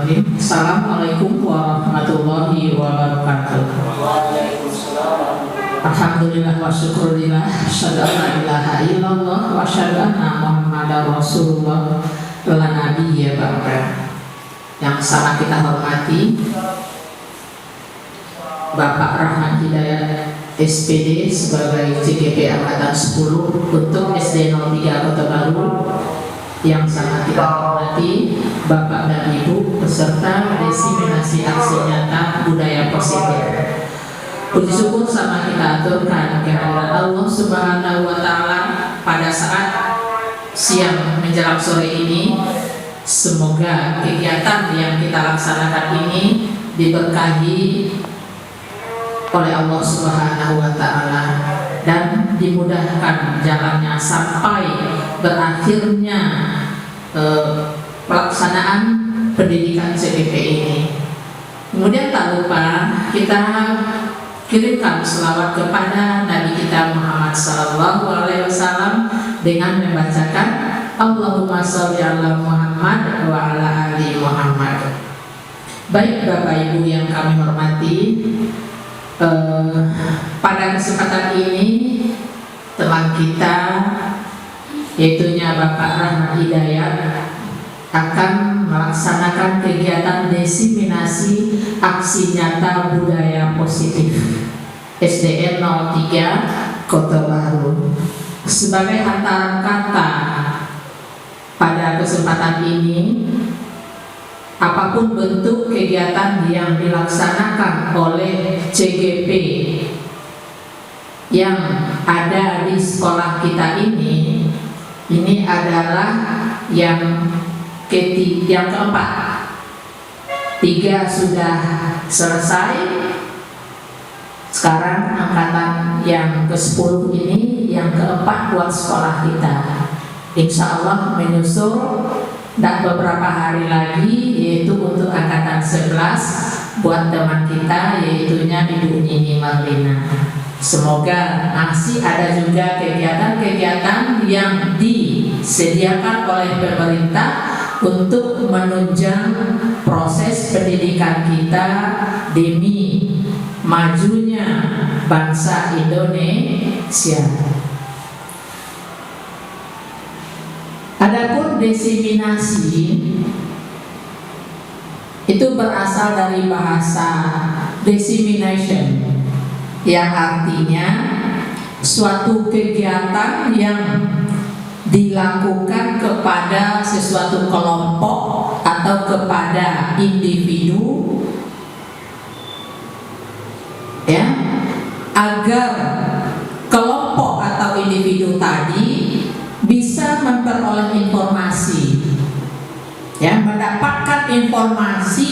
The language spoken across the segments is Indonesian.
Bismillahirrahmanirrahim. Assalamualaikum warahmatullahi wabarakatuh. Alhamdulillah wa syukurillah, asyhadu an la ilaha illallah wa asyhadu anna Muhammadar Rasulullah la nabiyya ba'da. Yang sangat kita hormati Bapak Rahman Hidayat SPD sebagai CGP Angkatan 10 untuk SD 03 Kota Baru. Yang sangat kita hormati Bapak dan Ibu peserta desiminasi aksi nyata budaya positif. Puji syukur sama kita aturkan kehadiran Allah Subhanahu wa Ta'ala pada saat siang menjelang sore ini. Semoga kegiatan yang kita laksanakan ini diberkahi oleh Allah Subhanahu wa Ta'ala dan dimudahkan jalannya sampai berakhirnya pelaksanaan pendidikan CPP ini. Kemudian tak lupa kita kirimkan selawat kepada Nabi kita Muhammad SAW dengan membacakan Allahumma sholli ala Muhammad wa ala ali Muhammad. Baik Bapak Ibu yang kami hormati, pada kesempatan ini teman kita yaitunya Bapak Rahman Hidayat akan melaksanakan kegiatan desiminasi aksi nyata budaya positif SDN 03 Kota Baru. Sebagai hantaran kata pada kesempatan ini, apapun bentuk kegiatan yang dilaksanakan oleh CGP yang ada di sekolah kita ini adalah yang keempat. 3 sudah selesai. Sekarang angkatan yang ke-10 ini yang keempat buat sekolah kita. Insya Allah menyusul dan beberapa hari lagi yaitu untuk angkatan 11 buat teman kita yaitunya Ibu Nini Marlina. Semoga masih ada juga kegiatan-kegiatan yang disediakan oleh pemerintah untuk menunjang proses pendidikan kita demi majunya bangsa Indonesia. Adapun desiminasi itu berasal dari bahasa dissemination yang artinya suatu kegiatan yang dilakukan kepada sesuatu kelompok atau kepada individu ya, agar kelompok atau individu tadi bisa memperoleh informasi ya, mendapatkan informasi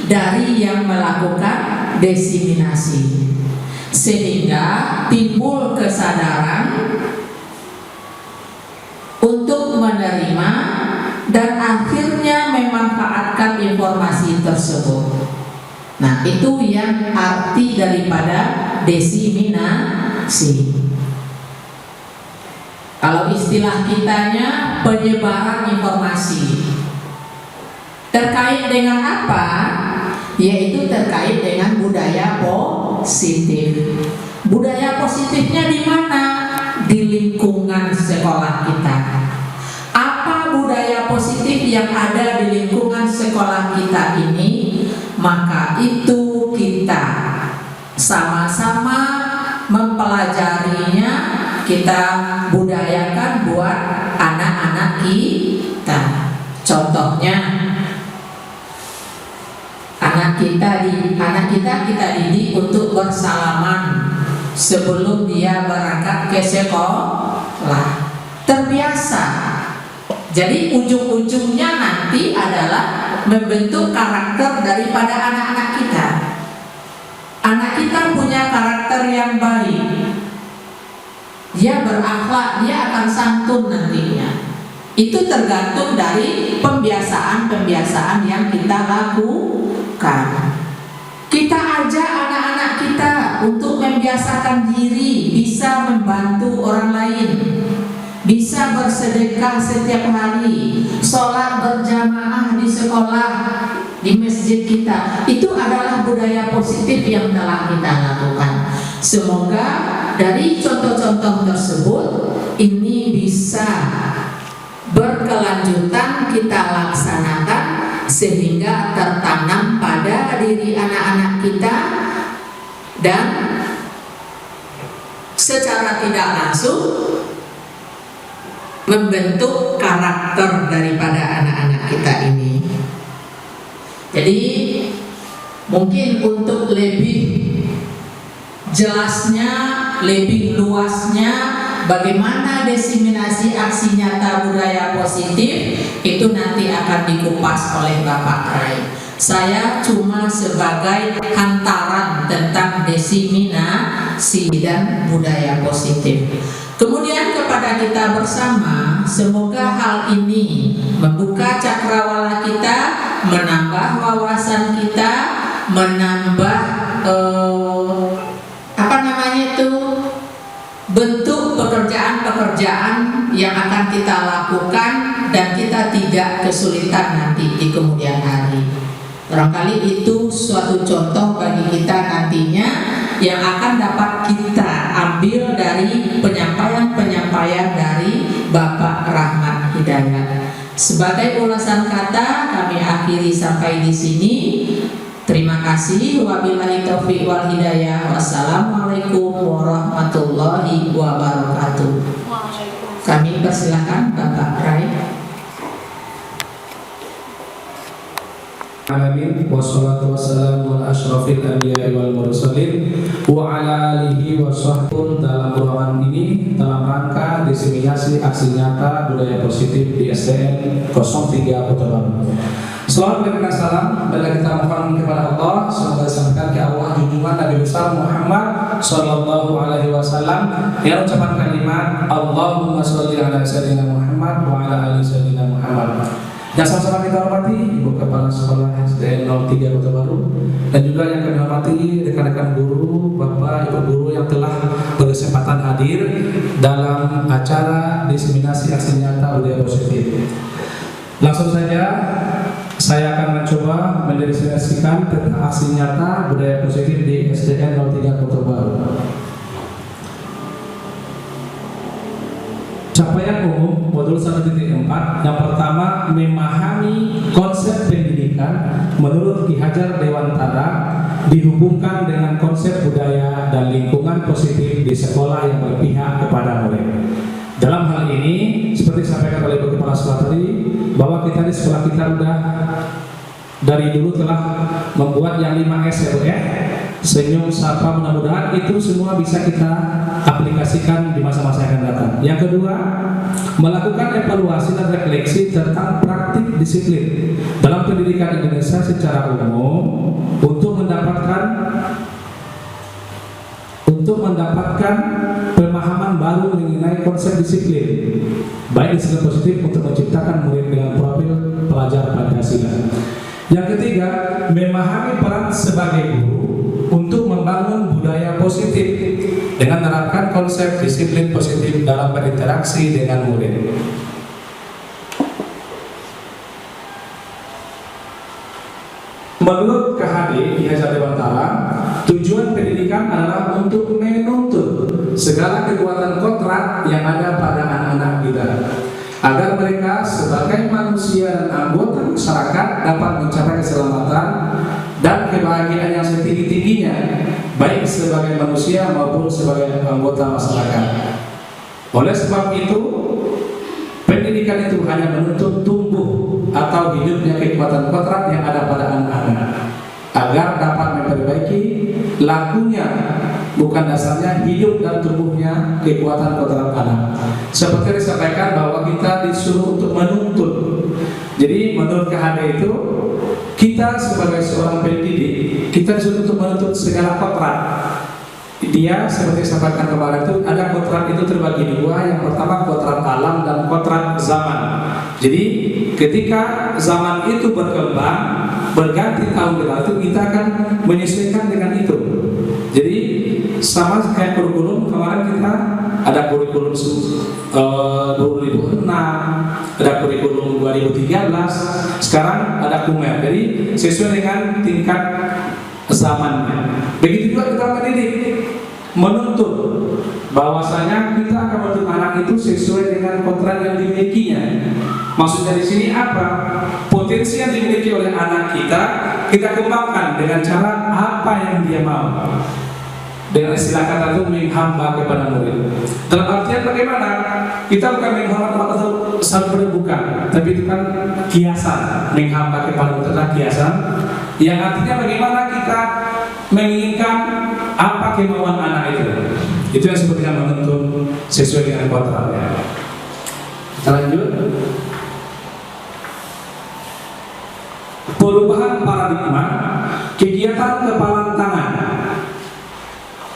dari yang melakukan desiminasi sehingga timbul kesadaran untuk menerima dan akhirnya memanfaatkan informasi tersebut. Nah, itu yang arti daripada desiminasi. Kalau istilah kitanya penyebaran informasi. Terkait dengan apa? Yaitu terkait dengan budaya positif. Budaya positifnya di mana? Di lingkungan sekolah kita. Apa budaya positif yang ada di lingkungan sekolah kita ini? Maka itu kita sama-sama mempelajarinya, kita budayakan buat anak-anak kita. Contohnya anak kita didik untuk bersalaman sebelum dia berangkat ke sekolah. Terbiasa. Jadi ujung-ujungnya nanti adalah membentuk karakter daripada anak-anak kita. Anak kita punya karakter yang baik. Dia berakhlak, dia akan santun nantinya. Itu tergantung dari pembiasaan-pembiasaan yang kita lakukan. Kita ajak anak-anak kita untuk membiasakan diri bisa membantu orang lain, bisa bersedekah setiap hari, sholat berjamaah di sekolah, di masjid masjid kita. Itu adalah budaya positif yang telah kita lakukan. Semoga dari contoh-contoh tersebut ini bisa berkelanjutan kita laksanakan sehingga tertanam pada diri anak-anak kita dan secara tidak langsung membentuk karakter daripada anak-anak kita ini. Jadi mungkin untuk lebih jelasnya, lebih luasnya bagaimana diseminasi aksi nyata budaya positif itu nanti akan dikupas oleh Bapak Rai. Saya cuma sebagai hantaran tentang diseminasi dan budaya positif. Kemudian kepada kita bersama, semoga hal ini membuka cakrawala kita, menambah wawasan kita, menambah bentuk pekerjaan-pekerjaan yang akan kita lakukan dan kita tidak kesulitan nanti di kemudian hari. Barangkali itu suatu contoh bagi kita nantinya yang akan dapat kita ambil dari penyampaian-penyampaian dari Bapak Rahmat Hidayat. Sebagai ulasan kata kami akhiri sampai di sini. Terima kasih. Wabillahi taufiq wal hidayah. Wassalamualaikum warahmatullahi wabarakatuh. Kami persilakan Bapak Rai. Alamin wassalatu wassalamu ala asyrafil anbiya'i wal mursalin wa ala alihi wa sahbihi. Dalam ruangan ini dalam rangka diseminasi aksi nyata budaya positif di SDN 03 Kota Baru. Selamat memberikan salam dan kita mohon kepada Allah semoga disampaikan ke Allah junjungan Nabi besar Muhammad sallallahu alaihi wasallam yang ucapan kalimat Allahumma sholli ala sayyidina Muhammad wa ala ali sayyidina Muhammad. Yang sama-sama kita hormati Ibu Kepala Sekolah SDN 03 Kota Baru dan juga yang kami hormati rekan-rekan guru, Bapak, Ibu guru yang telah berkesempatan hadir dalam acara diseminasi aksi nyata budaya positif. Langsung saja saya akan mencoba mendefinisikan tentang aksi nyata budaya positif di SDN 03 Kota Baru. Capaian umum modul 1.4 yang pertama memahami konsep pendidikan menurut Ki Hajar Dewantara dihubungkan dengan konsep budaya dan lingkungan positif di sekolah yang berpihak kepada murid. Dalam hal ini seperti disampaikan oleh Ibu Kepala Sekolah tadi bahwa kita di sekolah kita sudah dari dulu telah membuat yang 5S ya Bu ya. Senyum, sapa, mudah-mudahan itu semua bisa kita aplikasikan di masa-masa yang akan datang. Yang kedua, melakukan evaluasi dan refleksi tentang praktik disiplin dalam pendidikan Indonesia secara umum untuk mendapatkan pemahaman baru mengenai konsep disiplin, baik disiplin positif untuk menciptakan murid dengan profil pelajar Pancasila. Yang ketiga, memahami peran sebagai guru untuk membangun budaya positif dengan menerapkan konsep disiplin positif dalam berinteraksi dengan murid. Menurut KHD Ki Hajar Dewantara, tujuan pendidikan adalah untuk menuntut segala kekuatan kodrat yang ada pada anak-anak kita, agar mereka sebagai manusia dan anggota masyarakat dapat mencapai keselamatan dan kebahagiaan yang setinggi-tingginya, baik sebagai manusia maupun sebagai anggota masyarakat. Oleh sebab itu, pendidikan itu hanya menuntut tumbuh atau hidupnya kekuatan kodrat yang ada pada anak-anak, agar dapat memperbaiki lakunya, bukan dasarnya hidup dan tumbuhnya kekuatan kodrat anak. Seperti disampaikan bahwa kita disuruh untuk menuntut. Jadi menurut KHD itu, kita sebagai seorang pendidik, kita disuruh untuk menuntut segala kodrat. Dia seperti disampaikan kemarin itu, ada kodrat itu terbagi dua. Yang pertama kodrat alam dan kodrat zaman. Jadi ketika zaman itu berkembang, berganti tahun berlalu, kita akan menyesuaikan dengan itu. Jadi sama kayak kurikulum kemarin kita ada kurikulum 2006, ada kurikulum 2013, sekarang ada Kumer. Jadi sesuai dengan tingkat zamannya. Begitu juga kita mendidik, menuntut bahwasanya kita akan membentuk anak itu sesuai dengan kodrat yang dimilikinya. Maksudnya di sini apa? Potensi yang dimiliki oleh anak kita kembangkan dengan cara apa yang dia mau. Dengan istilah kata itu menghamba kepada murid. Dalam artian bagaimana? Kita bukan menghamba atau sampai bukan, tapi itu kan kiasan. Menghamba kepada murid adalah kiasan. Yang artinya bagaimana kita menginginkan apa kemauan anak itu. Itu yang sepertinya menuntun sesuai dengan kodratnya. Kita lanjut. Perubahan paradigma, kegiatan kepalan tangan.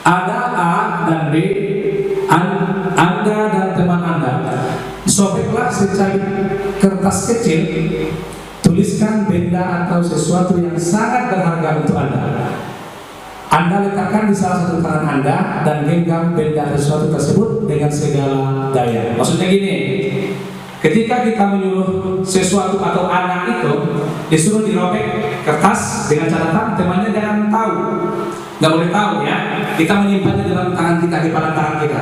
Ada A dan B, Anda dan teman Anda. Sobeklah secari kertas kecil, tuliskan benda atau sesuatu yang sangat berharga untuk Anda. Anda letakkan di salah satu tangan Anda dan genggam benda atau sesuatu tersebut dengan segala daya. Maksudnya gini, ketika kita menyuruh sesuatu atau anak itu disuruh dirobek kertas dengan catatan, temannya jangan tahu, nggak boleh tahu ya. Kita menyimpannya dalam tangan kita, di pada tangan kita.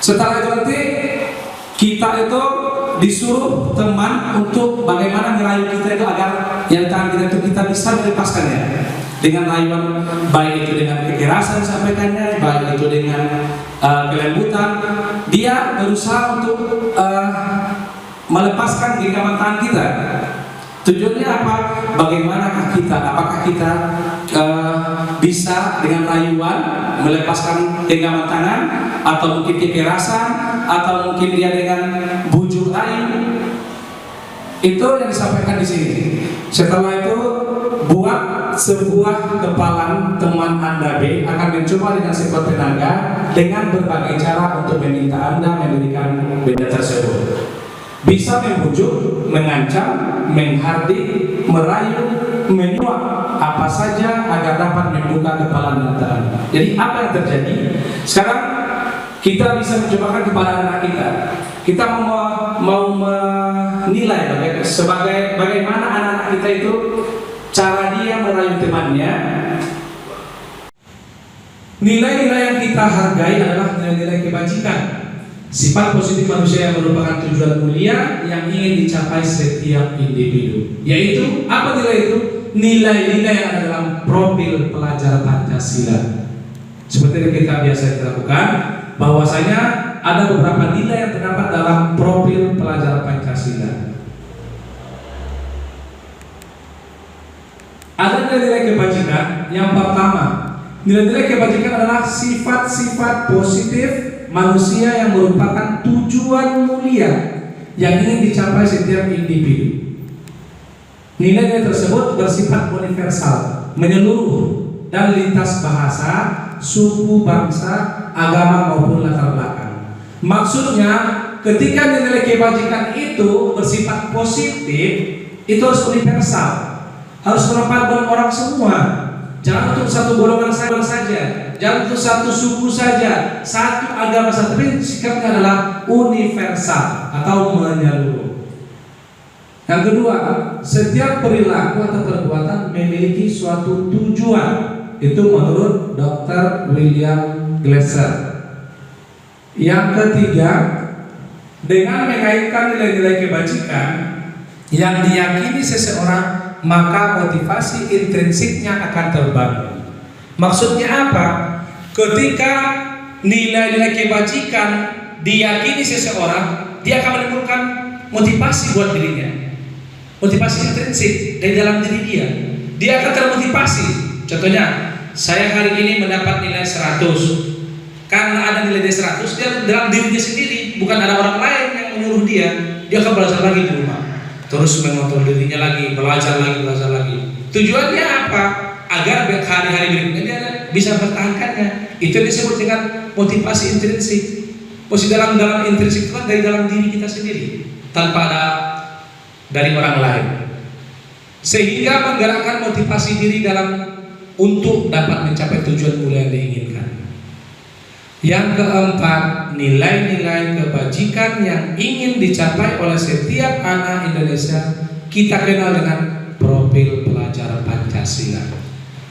Setelah itu nanti kita itu disuruh teman untuk bagaimana merayu kita itu agar yang tangan kita itu kita bisa melepaskannya dengan rayuan, baik itu dengan kekerasan sampaikannya, baik itu dengan kelembutan. Dia berusaha untuk melepaskan genggaman tangan kita. Tujuannya apa? Bagaimanakah kita? Apakah kita bisa dengan rayuan melepaskan genggaman tangan, atau mungkin kekerasan, atau mungkin dia dengan bujuk rayu? Itu yang disampaikan di sini. Setelah itu buat sebuah kepalan teman Anda B akan mencoba dengan sekuat tenaga dengan berbagai cara untuk meminta Anda memberikan benda tersebut. Bisa membujuk, mengancam, menghardik, merayu, menyuap, apa saja agar dapat membuka kepala Anda. Jadi apa yang terjadi? Sekarang kita bisa mencobakan kepala anak kita. Kita mau menilai bagaimana anak kita itu cara dia merayu temannya. Nilai-nilai yang kita hargai adalah nilai-nilai kebajikan, sifat positif manusia yang merupakan tujuan mulia yang ingin dicapai setiap individu. Yaitu apa nilai itu? Nilai-nilai yang ada dalam profil pelajar Pancasila. Seperti yang kita biasa lakukan, bahwasanya ada beberapa nilai yang terdapat dalam profil pelajar Pancasila. Ada nilai-nilai kebajikan. Yang pertama, nilai-nilai kebajikan adalah sifat-sifat positif manusia yang merupakan tujuan mulia yang ingin dicapai setiap individu. Nilai-nilai tersebut bersifat universal, menyeluruh dan lintas bahasa, suku, bangsa, agama maupun latar belakang. Maksudnya, ketika nilai kebajikan itu bersifat positif, itu harus universal, harus bermanfaat orang semua. Jangan untuk satu golongan saja, jangan untuk satu suku saja, satu agama saja, tapi sikapnya adalah universal atau menyeluruh. Yang kedua, setiap perilaku atau perbuatan memiliki suatu tujuan. Itu menurut Dr. William Glasser. Yang ketiga, dengan mengaitkan nilai-nilai kebajikan yang diyakini seseorang, maka motivasi intrinsiknya akan terbangun. Maksudnya apa? Ketika nilai-nilai kebajikan diyakini seseorang, dia akan menimbulkan motivasi buat dirinya. Motivasi intrinsik dari dalam diri dia. Dia akan termotivasi. Contohnya, saya hari ini mendapat nilai 100. Karena ada nilai 100, dia dalam dirinya sendiri, bukan ada orang lain yang menyuruh dia. Dia akan belajar lagi di rumah, terus mengontrol dirinya lagi, belajar lagi. Tujuannya apa? Agar hari-hari berikutnya dia bisa mempertahankannya. Itu disebut dengan motivasi intrinsik. Posisi dalam intrinsik itu kan dari dalam diri kita sendiri, tanpa ada dari orang lain, sehingga menggerakkan motivasi diri dalam untuk dapat mencapai tujuan mulia yang diinginkan. Yang keempat, nilai-nilai kebajikan yang ingin dicapai oleh setiap anak Indonesia kita kenal dengan profil pelajar Pancasila.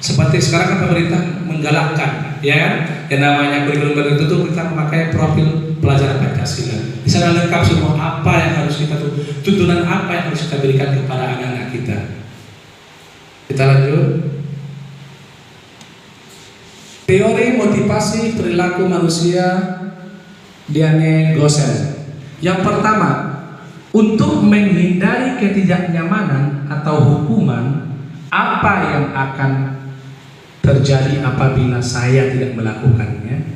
Seperti sekarang kan pemerintah menggalakkan, ya kan, yang namanya kurikulum tertentu kita memakai profil pelajar Pancasila. Di sana lengkap semua apa yang harus kita tuntunan apa yang harus kita berikan kepada anak-anak kita. Kita lanjut. Teori motivasi perilaku manusia Diane Gosen. Yang pertama, untuk menghindari ketidaknyamanan atau hukuman, apa yang akan terjadi apabila saya tidak melakukannya?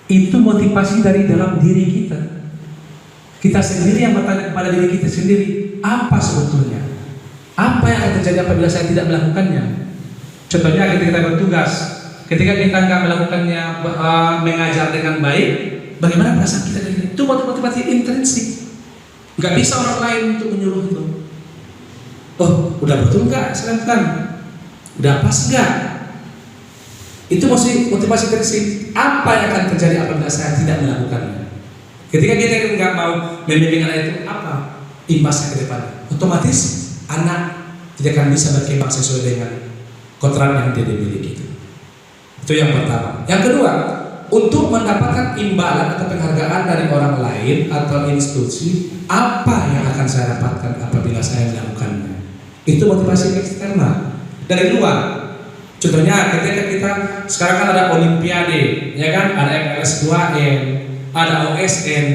Itu motivasi dari dalam diri kita. Kita sendiri yang bertanya kepada diri kita sendiri, apa sebetulnya? Apa yang akan terjadi apabila saya tidak melakukannya? Contohnya ketika kita bertugas, ketika kita nggak melakukannya, mengajar dengan baik, bagaimana perasaan kita dari itu? Motivasi intrinsik. Nggak bisa orang lain untuk menyuruh itu. Oh, udah betul nggak? Silakan. Udah pas nggak? Itu motivasi intrinsik. Apa yang akan terjadi apabila saya tidak melakukannya? Ketika kita nggak mau membimbing anak itu, apa imbasnya ke depan? Otomatis anak tidak akan bisa berkembang sesuai dengan kodrat yang dia miliki. Itu yang pertama. Yang kedua, untuk mendapatkan imbalan atau penghargaan dari orang lain atau institusi, apa yang akan saya dapatkan apabila saya melakukannya? Itu motivasi eksternal dari luar. Contohnya ketika kita sekarang kan ada olimpiade, ya kan, ada MLS 2N, ada OSN.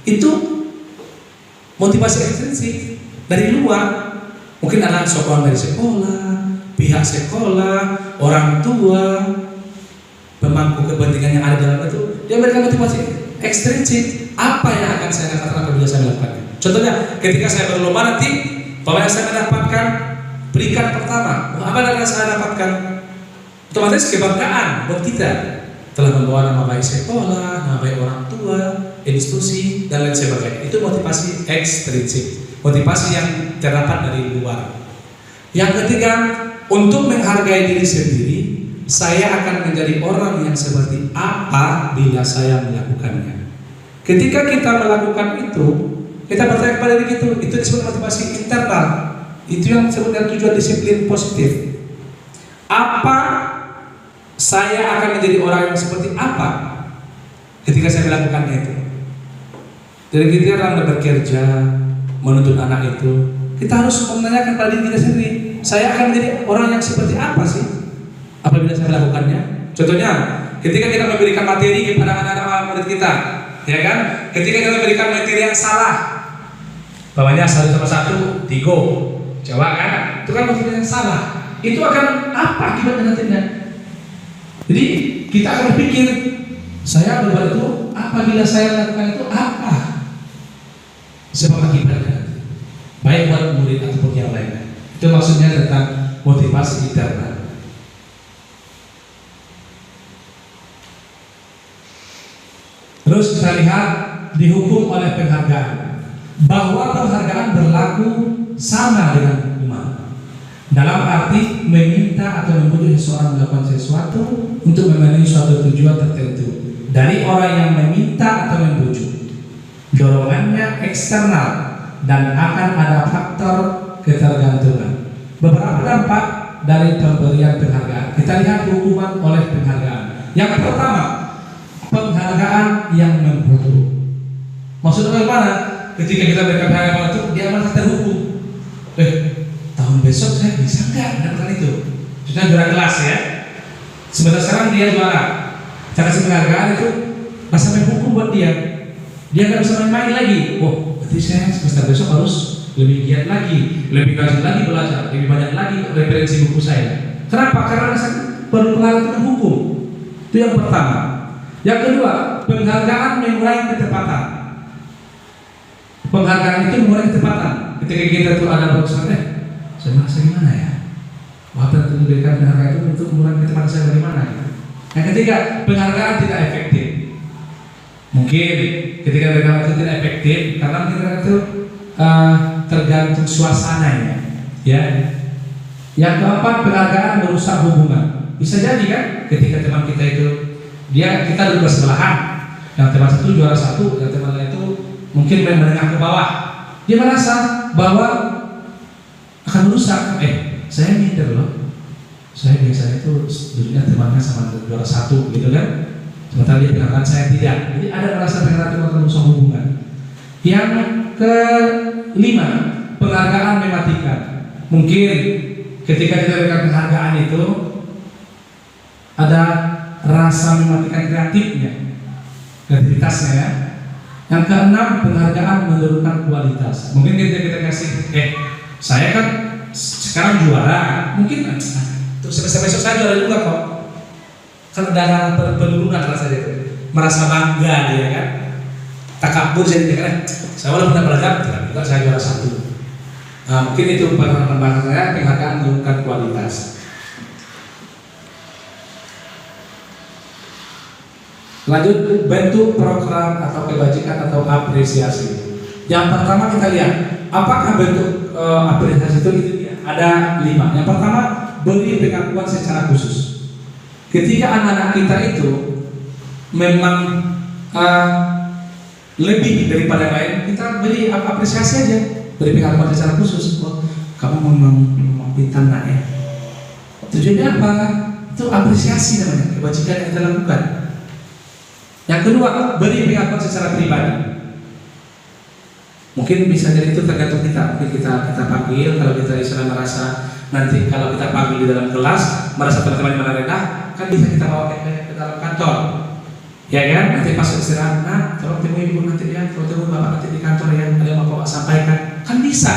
Itu motivasi ekstrinsik dari luar. Mungkin anak sokongan dari sekolah, pihak sekolah, orang tua, pemangku kepentingan yang ada dalam itu, dia memberikan motivasi ekstrinsik. Apa yang akan saya dapatkan apabila saya melakukannya? Contohnya, ketika saya berlomba nanti, apabila saya mendapatkan peringkat pertama, apa yang akan saya dapatkan? Otomatis kebanggaan buat kita telah membawa nama baik sekolah, nama baik orang tua, institusi, dan lain sebagainya. Itu motivasi ekstrinsik, motivasi yang terdapat dari luar. Yang ketiga, untuk menghargai diri sendiri, saya akan menjadi orang yang seperti apa bila saya melakukannya. Ketika kita melakukan itu, kita bertanya kepada diri kita, itu disebut motivasi internal. Itu yang disebut dengan tujuan disiplin positif. Apa saya akan menjadi orang yang seperti apa ketika saya melakukannya itu? Dari kita dalam bekerja, menuntut anak itu, kita harus menanyakan pada diri kita sendiri, saya akan menjadi orang yang seperti apa sih apabila saya melakukannya? Contohnya, ketika kita memberikan materi kepada anak-anak murid kita, ya kan? Ketika kita memberikan materi yang salah, bawahnya 1+1, Tigo, Jawa kan? Itu kan materi yang salah. Itu akan apa akibatnya nantinya? Jadi kita akan berpikir, saya berbuat itu, apabila saya melakukan itu apa sebab akibatnya? Baik buat murid ataupun yang lainnya. Itu maksudnya tentang motivasi internal. Terus kita lihat dihukum oleh penghargaan, bahwa penghargaan berlaku sama dengan hukuman. Dalam arti meminta atau membujuk seseorang melakukan sesuatu untuk memenuhi suatu tujuan tertentu dari orang yang meminta atau membujuk. Dorongannya eksternal dan akan ada faktor ketergantungan. Beberapa dampak dari pemberian penghargaan. Kita lihat hukuman oleh penghargaan. Yang pertama, penghargaan yang membujuk. Maksudnya bagaimana? Ketika kita berikan penghargaan itu, dia merasa terhukum. Tahun besok saya bisa nggak mendapatkan itu? Sudah juara kelas ya. Sebentar sekarang dia juara. Cara kasih penghargaan itu rasa menghukum buat dia. Dia nggak bisa main-main lagi. Oh, berarti saya semester besok harus lebih giat lagi, lebih rajin lagi belajar, lebih banyak lagi referensi buku saya. Kenapa? Karena rasa perlu penghargaan hukum. Itu yang pertama. Yang kedua, penghargaan mengurangi ketepatan. Penghargaan itu mengurangi ketepatan. Ketika kita tuh ada bagusan, saya merasa gimana ya? Wah, tentu memberikan penghargaan itu untuk mengurangi ketepatan saya bagaimana? Yang ketiga, penghargaan tidak efektif. Mungkin ketika penghargaan itu tidak efektif karena kita itu tergantung suasananya, ya. Yang keempat, penghargaan merusak hubungan. Bisa jadi kan, ketika teman kita itu kita duduk bersebelahan. Yang tema satu juara satu, yang tema lain itu mungkin menengah ke bawah. Dia merasa bahwa akan merusak. Saya minder loh. Saya biasanya itu dulunya temannya sama juara satu gitu kan. Sementara dia bilang saya tidak. Jadi ada merasa negatif atau merusak hubungan. Yang kelima, penghargaan mematikan. Mungkin ketika kita berikan penghargaan itu ada rasa mematikan kreativitasnya ya. Yang keenam, penghargaan menurunkan kualitas. Mungkin kita kasih, saya kan sekarang juara, mungkin besok saya juara juga kok. Kan ada penurunan rasanya itu, merasa bangga dia kan, takabur jadi kan. Saya walaupun tidak belajar, tidak saya juara satu. Nah, mungkin itu bahasa saya penghargaan menurunkan kualitas. Lanjut, bentuk program atau kebajikan atau apresiasi. Yang pertama kita lihat, apakah bentuk apresiasi itu ada 5. Yang pertama, beri pengakuan secara khusus. Ketika anak-anak kita itu memang lebih daripada yang lain, kita beri apresiasi aja, beri pengakuan secara khusus. Oh, kamu memang pintar nak ya. Tujuannya apa? Itu apresiasi namanya, kebajikan yang kita lakukan. Yang kedua, beri pengakuan secara pribadi. Mungkin bisa jadi itu tergantung kita. Mungkin kita panggil, kalau kita istilah merasa nanti kalau kita panggil di dalam kelas merasa teman-teman yang rendah, kan bisa kita bawa ke dalam kantor. Ya kan? Nanti pas istirahat, nah, tolong temui ibu nanti ya, tolong temui bapak nanti di kantor ya, ada yang mau bapak sampaikan. Kan bisa.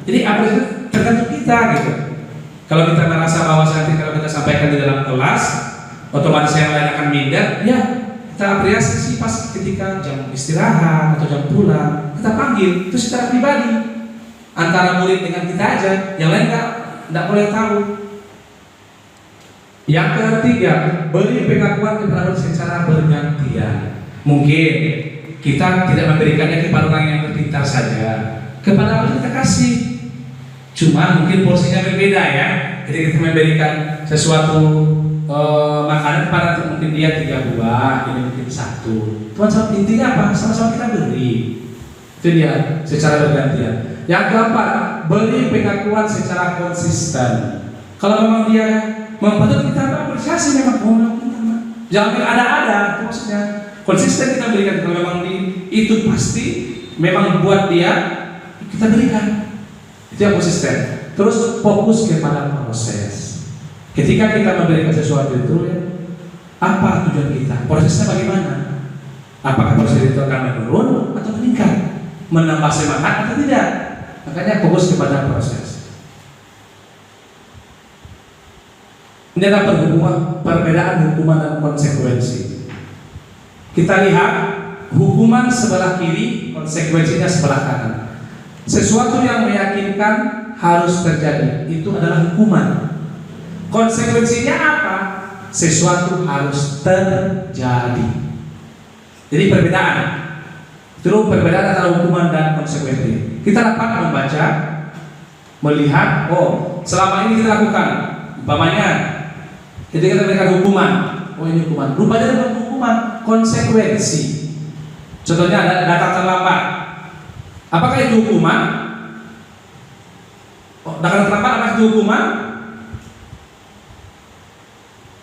Jadi apa itu tergantung kita gitu. Kalau kita merasa bahwa nanti kalau kita sampaikan di dalam kelas, otomatis yang lain akan minder, ya kita apresiasi pas ketika jam istirahat atau jam pulang, kita panggil itu secara pribadi antara murid dengan kita aja, yang lain tidak boleh tahu. Yang ketiga, beri pengakuan kepada secara bergantian. Mungkin kita tidak memberikannya kepada orang yang terpintar saja, kepada orang kita kasih. Cuma mungkin porsinya berbeda ya. Jadi kita memberikan sesuatu makanan kepada mungkin dia 3 buah, ini mungkin 1. Tuan intinya apa? Sama-sama kita beri. Itu dia secara bergantian. Yang keempat, beri pengakuan secara konsisten. Kalau memang dia membantu kita apresiasi, memang jangan ada-ada. Itu maksudnya konsisten kita berikan. Kalau memang itu pasti memang buat dia, kita berikan. Itu yang konsisten. Terus fokus kepada proses. Ketika kita memberikan sesuatu itu, apa tujuan kita? Prosesnya bagaimana? Apakah proses itu akan menurun atau meningkat? Menambah semangat atau tidak? Makanya fokus kepada proses. Ini adalah perbedaan hukuman dan konsekuensi. Kita lihat hukuman sebelah kiri, konsekuensinya sebelah kanan. Sesuatu yang meyakinkan harus terjadi, itu adalah hukuman. Konsekuensinya apa? Sesuatu harus terjadi. Jadi perbedaan. Terus perbedaan antara hukuman dan konsekuensi. Kita dapat membaca, melihat, oh selama ini kita lakukan, umpamanya ketika kita berikan hukuman, oh ini hukuman. Rupanya bukan hukuman, konsekuensi. Contohnya ada datang terlambat. Apakah itu hukuman? Oh, datang terlambat apakah itu hukuman?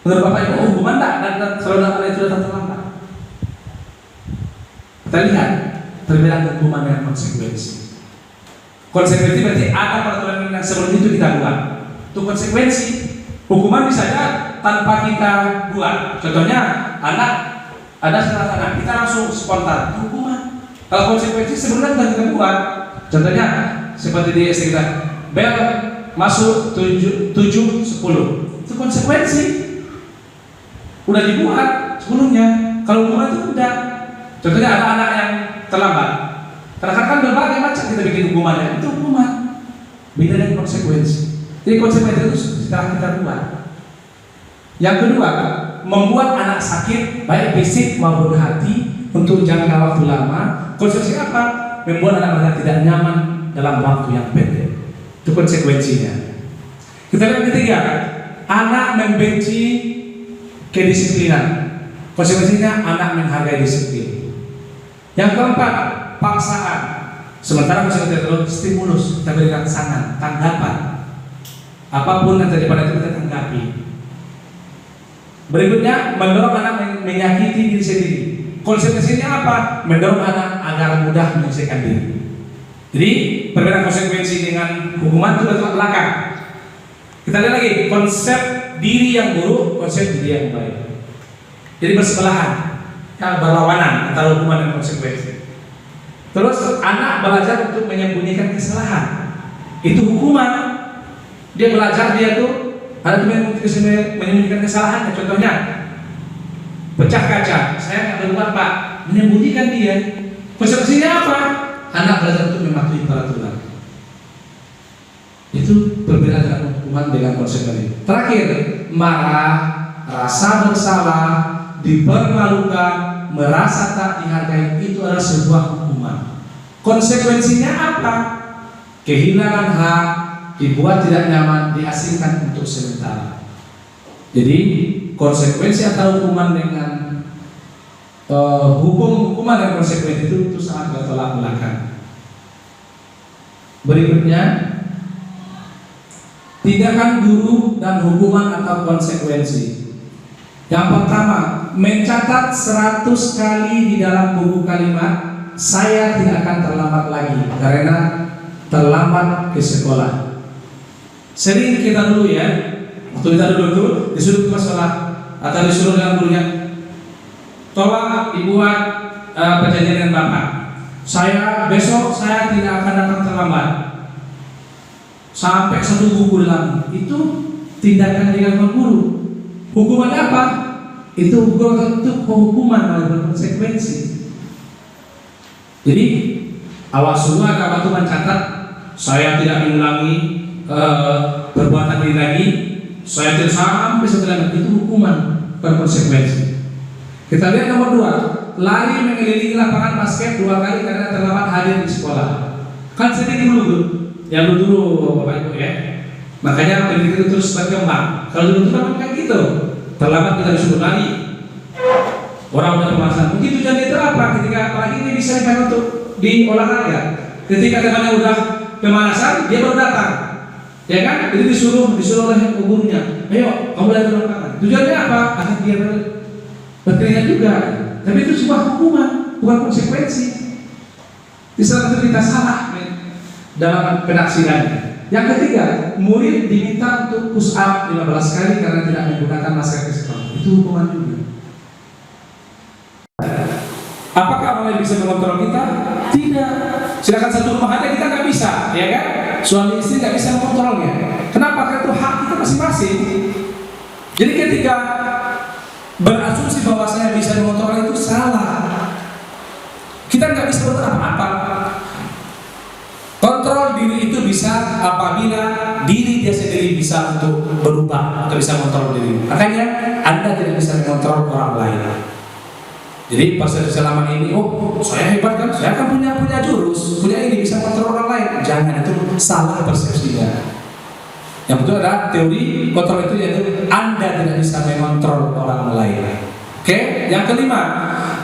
Menurut Bapak Ibu, hukuman tak? Kalau itu datang terlambat. Kita lihat perbedaan hukuman dan konsekuensi. Konsekuensi berarti ada peraturan yang sebelum itu kita buat. Itu konsekuensi. Hukuman bisa saja tanpa kita buat. Contohnya anak, ada salah anak kita langsung spontan hukuman. Kalau konsekuensi sebelumnya sudah kita buat. Contohnya seperti di SD kita, bel masuk 7.10. Itu konsekuensi. Udah dibuat sebelumnya. Kalau hukuman itu udah. Contohnya ada anak yang terlambat. Karena kan berbagai macam kita bikin hukumannya. Itu hukuman. Beda dengan konsekuensi. Jadi konsekuensi itu setelah kita buat. Yang kedua, membuat anak sakit baik fisik maupun hati untuk jangka waktu lama. Konsekuensi apa? Membuat anak mereka tidak nyaman dalam waktu yang pendek. Itu konsekuensinya. Kita lihat ketiga, anak membenci kedisiplinan. Konsekuensinya anak menghargai disiplin. Yang keempat, paksaan. Sementara konsekuensi itu stimulus, kita berikan sangat, tanggapan. Apapun yang terjadi pada itu kita tanggapi. Berikutnya, mendorong anak menyakiti diri sendiri. Konsekuensinya apa? Mendorong anak agar mudah menyelesaikan diri. Jadi perbedaan konsekuensi dengan hukuman itu bertolak belakang. Kita lihat lagi konsep diri yang buruk, konsep diri yang baik. Jadi bersebelahan, berlawanan antara hukuman dan konsekuensi. Terus anak belajar untuk menyembunyikan kesalahan. Itu hukuman. Dia belajar dia tuh ada menyembunyikan kesalahan. Contohnya pecah kaca, saya nggak berbuat pak, menyembunyikan dia. Konsekuensinya apa? Anak belajar untuk mematuhi peraturan. Itu perbedaan antara hukuman dengan konsekuensi. Terakhir, marah, rasa bersalah, dipermalukan, merasa tak dihargai, itu adalah sebuah hukuman. Konsekuensinya apa? Kehilangan hak, dibuat tidak nyaman, diasingkan untuk sementara. Jadi konsekuensi atau hukuman dengan hukuman dan konsekuensi itu sangat bertolak belakang. Berikutnya, tindakan guru dan hukuman atau konsekuensi. Yang pertama, mencatat 100 kali di dalam buku kalimat, saya tidak akan terlambat lagi karena terlambat ke sekolah. Sering kita dulu ya, waktu kita dulu itu disuruh ke sekolah atau disuruh dengan gurunya, tolong dibuat perjanjian dengan bapak. Besok saya tidak akan datang terlambat. Sampai 1 buku dalam itu tindakan dengan guru. Hukumannya apa? Itu hukuman oleh konsekuensi. Jadi awal semua kalau tuh mencatat saya tidak mengulangi perbuatan ini lagi, saya tidak sampai setelah itu hukuman berkonsekuensi. Kita lihat nomor 2, lari mengelilingi lapangan basket 2 kali karena terlambat hadir di sekolah. Kan sedikit dulu tuh, yang dulu bapak ibu ya. Makanya pendidikan itu terus berkembang. Kalau dulu itu kan kayak gitu, terlambat kita disuruh lari. Orang udah pemanasan. Mungkin tujuan itu apa? Ketika apalagi ini bisa dipakai untuk di olahraga. Ketika temannya udah pemanasan, dia baru datang. Ya kan? Jadi disuruh oleh gurunya, ayo kamu lari ke lapangan. Tujuannya apa? Agar dia berkeringat juga. Tapi itu sebuah hukuman, bukan konsekuensi. Di salah satu kita salah dalam penaksirannya. Yang ketiga, murid diminta untuk push up 15 kali karena tidak menggunakan masker ke sekolah. Itu hukuman juga. Apakah orang lain bisa mengontrol kita? Tidak. Silakan satu rumah aja kita nggak bisa, ya kan? Suami istri nggak bisa mengontrolnya. Kenapa? Karena itu hak kita masing-masing. Jadi ketika berasumsi bahwa saya bisa mengontrol itu salah. Kita nggak bisa berbuat apa-apa. Kontrol diri itu bisa apabila diri dia sendiri bisa untuk berubah atau bisa mengontrol diri. Makanya Anda tidak bisa mengontrol orang lain. Jadi pas selama ini, oh saya hebat kan, saya kan punya jurus, punya ini bisa mengontrol orang lain. Jangan, itu salah persepsinya. Yang betul adalah teori kontrol itu yaitu Anda tidak bisa mengontrol orang lain. Oke, yang kelima,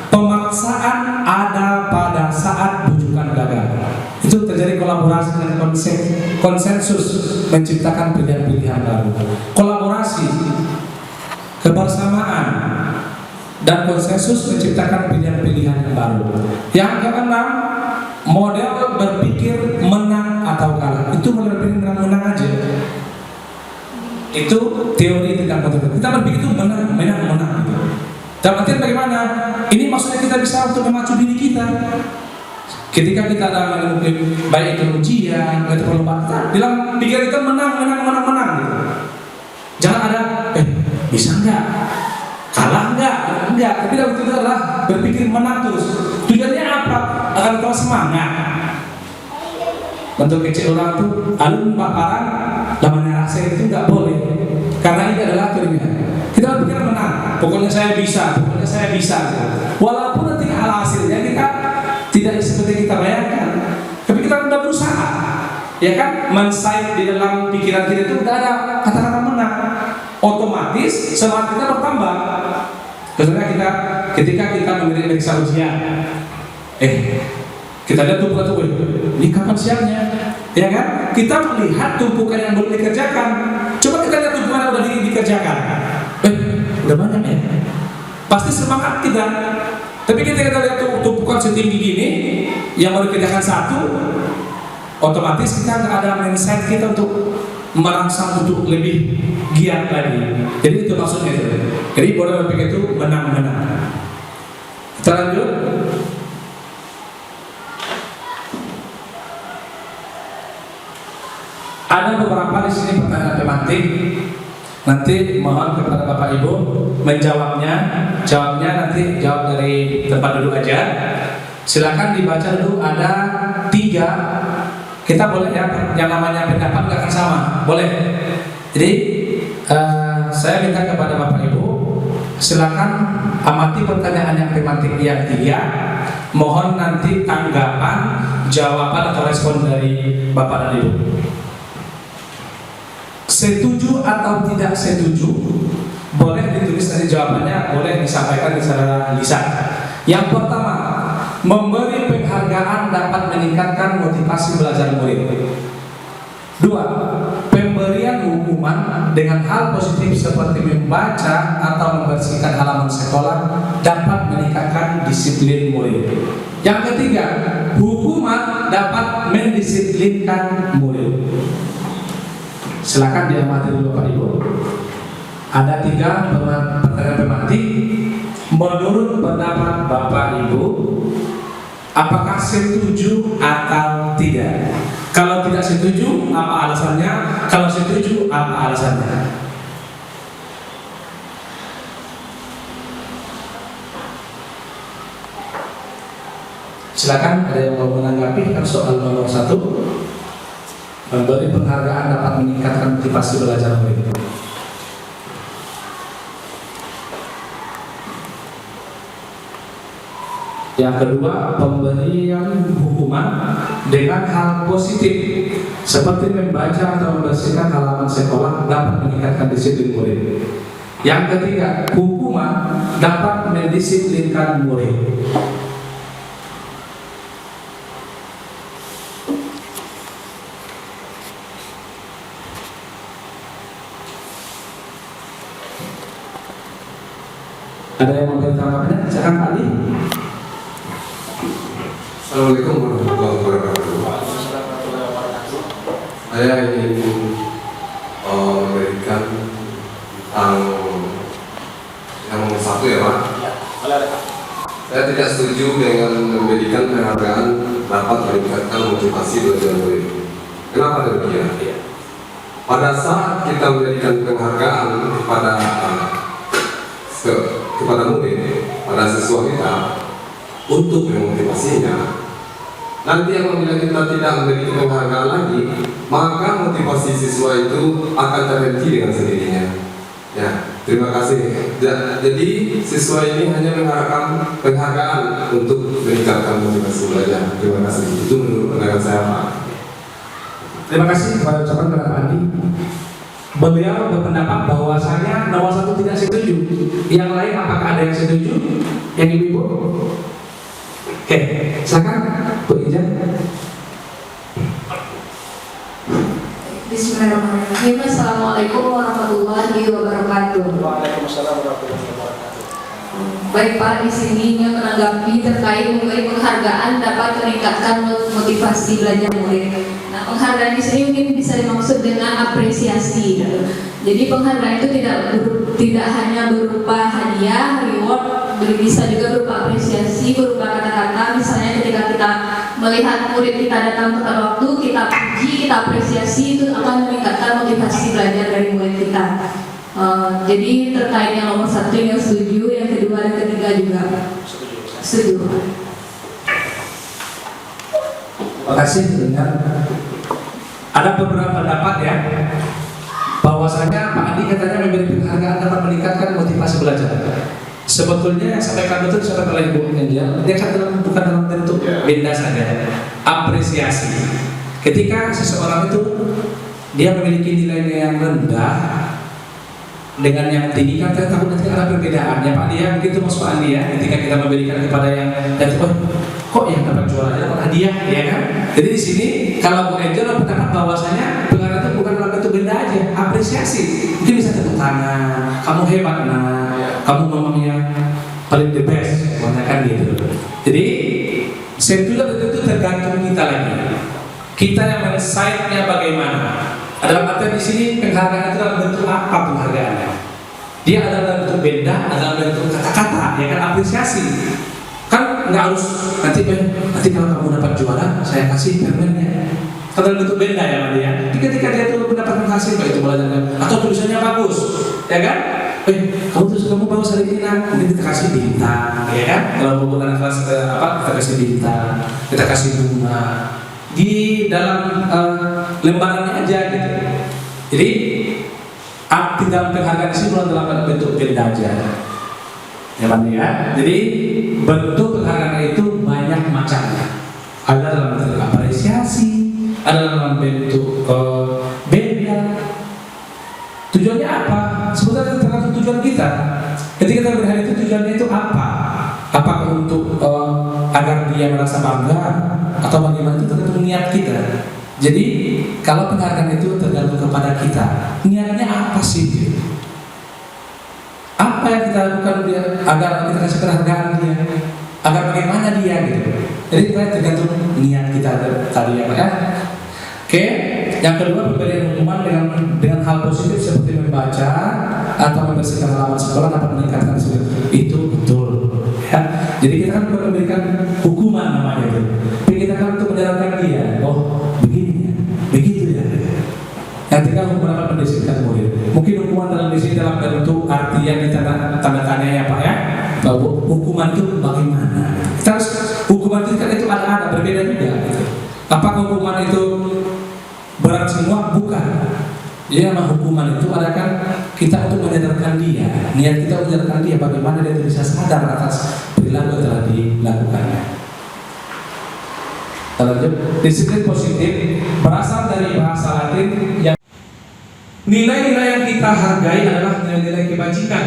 pemaksaan ada pada saat bujukan gagal. Itu terjadi kolaborasi dengan konsensus menciptakan pilihan-pilihan baru. Kolaborasi, kebersamaan, dan konsensus menciptakan pilihan-pilihan yang baru. Yang keenam, model berpikir menang atau kalah. Itu model berpikir menang aja. Itu teori tentang kontrol. Kita berpikir itu menang. Dalam artian bagaimana? Ini maksudnya kita bisa untuk memacu diri kita. Ketika kita ada baik itu ujian, atau perlombaan, dalam pikiran kita menang gitu. Jangan ada bisa enggak? Kalah enggak, tapi dalam itu adalah berpikir menang terus. Tujuannya apa? Agar kita semangat. Untuk kecil orang tuh alun paparan namanya rasa itu nggak boleh, karena ini adalah kelebihan. Kita berpikir menang, pokoknya saya bisa. Walaupun nanti hasilnya kita tidak seperti kita bayangkan, tapi kita sudah berusaha, ya kan? Mensight di dalam pikiran kita itu udah ada kata-kata menang. Otomatis semangat kita bertambah. Misalnya ketika kita memeriksa ujian, kita lihat tumpukan tuh, ini kapan siapnya? Ya kan? Kita melihat tumpukan yang belum dikerjakan. Coba kita lihat tumpukan yang udah dikerjakan. Udah banyak ya. Pasti semangat kita. Tapi ketika kita lihat tumpukan setinggi gini, yang baru dikerjakan satu, otomatis kita nggak ada mindset kita untuk merangsang untuk lebih giat lagi. Jadi itu maksudnya itu. Jadi boleh berpikir itu menang-menang. Kita lanjut. Ada beberapa di sini pertanyaan tematik. Nanti mohon kepada Bapak Ibu menjawabnya. Jawabnya nanti jawab dari tempat duduk aja. Silakan dibaca dulu. Ada 3. Kita boleh ya, yang namanya pendapat nggak akan sama. Boleh. Jadi saya minta kepada Bapak Ibu, silakan amati pertanyaan yang tematik yang 3. Mohon nanti tanggapan, jawaban atau respon dari Bapak dan Ibu. Setuju atau tidak setuju, boleh ditulis dari jawabannya, boleh disampaikan secara lisan. Yang pertama, memberi penghargaan dapat meningkatkan motivasi belajar murid. 2. Pemberian hukuman dengan hal positif seperti membaca atau membersihkan halaman sekolah dapat meningkatkan disiplin murid. Yang ketiga, hukuman dapat mendisiplinkan murid. Silakan diamati dulu Bapak Ibu. Ada 3 pertanyaan tematik. Menurut pendapat Bapak Ibu, apakah setuju atau tidak? Kalau tidak setuju, apa alasannya? Kalau setuju, apa alasannya? Silakan, ada yang mau menanggapi kan soal nomor 1? Memberi penghargaan dapat meningkatkan motivasi belajar murid. Yang kedua, pemberian hukuman dengan hal positif seperti membaca atau membersihkan halaman sekolah dapat meningkatkan disiplin murid. Yang ketiga, hukuman dapat mendisiplinkan murid. Ada yang mau ditanggapinya? Silakan Pak Ali. Assalamualaikum warahmatullahi wabarakatuh. Saya ingin memberikan tentang yang nomor 1 ya Pak. Saya tidak setuju dengan memberikan penghargaan dapat meningkatkan motivasi belajar murid. Kenapa demikian? Pada saat kita memberikan penghargaan kepada murid, pada siswa kita untuk memotivasinya, nanti apabila kita tidak memberikan penghargaan lagi, maka motivasi siswa itu akan terhenti dengan sendirinya. Ya, terima kasih. Jadi siswa ini hanya mengharapkan penghargaan untuk meningkatkan motivasi belajar. Terima kasih. Itu menurut pandangan saya Pak. Terima kasih kepada ucapan Pak Andi. Beliau berpendapat bahwasanya nomor 1 tidak setuju. Yang lain apakah ada yang setuju? Yang ibu-ibu? Oke, silakan Bu Ijaz. Bismillahirrahmanirrahim. Assalamualaikum warahmatullahi wabarakatuh. Waalaikumsalam warahmatullahi wabarakatuh. Baik Pak, di sini ingin menanggapi terkait memberi penghargaan dapat meningkatkan motivasi belajar murid. Nah, penghargaan di sini mungkin bisa dimaksud dengan apresiasi. Jadi penghargaan itu tidak hanya berupa hadiah, reward, bisa juga berupa apresiasi, berupa kata-kata. Misalnya ketika kita melihat murid kita datang tepat waktu, kita puji, kita apresiasi, itu akan meningkatkan motivasi belajar dari murid kita. Jadi terkait yang nomor 1 yang setuju, yang kedua dan ketiga juga setuju. Terima kasih. Ada beberapa pendapat ya, bahwasanya Pak Andi katanya memberi penghargaan dapat meningkatkan motivasi belajar. Sebetulnya yang sampaikan betul disampaikan oleh Ibu Angel, dia kan bukan dalam bentuk benda saja, apresiasi. Ketika seseorang itu dia memiliki nilainya yang rendah, dengan yang tinggi kan kita takut nanti ada perbedaan ya Pak Dia, begitu Mas Pak Andi ya, ketika kita memberikan kepada yang jatuh, kok yang dapat juara dapat hadiah ya kan. Jadi di sini kalau Bu Angel pendapat bahwasanya penghargaan itu bukan dalam bentuk benda aja, apresiasi. Mungkin bisa tepuk tangan, kamu hebat kamu memangnya paling the best, kan gitu. Jadi sebetulnya itu tergantung kita lagi. Kita yang men-side-nya bagaimana. Dalam artian di sini penghargaan itu dalam bentuk apa penghargaannya? Dia ada dalam bentuk benda, ada dalam bentuk kata-kata, ya kan, apresiasi. Kan nggak harus nanti kalau kamu dapat juara, saya kasih permennya. Kan dalam bentuk benda ya Mas ya. Tapi ketika dia tuh mendapatkan hasil, baik itu belajar atau tulisannya bagus, ya kan? Kamu bawa hari ini mungkin kita kasih bintang, ya kan? Kalau mau bukan kelas kita kasih bintang, kita kasih bunga di dalam lembarannya aja gitu. Jadi arti dalam penghargaan itu bukan dalam bentuk benda aja, ya Pak ya. Jadi bentuk penghargaan itu banyak macamnya. Ada dalam bentuk apresiasi, ada dalam bentuk benda. Tujuannya apa? Sebenarnya tergantung tujuan kita. Ketika kita berhari itu tujuannya itu apa? Apakah untuk agar dia merasa bangga atau bagaimana, itu tergantung niat kita. Jadi kalau penghargaan itu tergantung kepada kita, niatnya apa sih? Apa yang kita lakukan dia agar kita kasih penghargaan dia, agar bagaimana dia gitu. Jadi tergantung niat kita tadi ya Pak ya. Oke, yang kedua pemberian hukuman dengan hal positif seperti membaca atau membersihkan halaman sekolah dapat meningkatkan itu betul ya. Jadi kita kan bukan memberikan hukuman namanya itu, tapi kita kan untuk menjalankan dia. Oh begini ya, begitu ya. Yang ketiga hukuman dapat mendisiplinkan murid. Mungkin hukuman dalam di sini dalam bentuk artian di tanda tanya ya Pak ya. Bahwa hukuman itu bagaimana? Kita harus hukuman itu kan itu ada berbeda juga. Gitu. Apakah hukuman itu berat semua? Bukan. Jadi nama hukuman itu adakan kita untuk menyadarkan dia, niat kita menyadarkan dia bagaimana dia bisa sadar atas perilaku yang telah dilakukannya. Lanjut, disiplin positif berasal dari bahasa Latin yang nilai-nilai yang kita hargai adalah nilai-nilai kebajikan.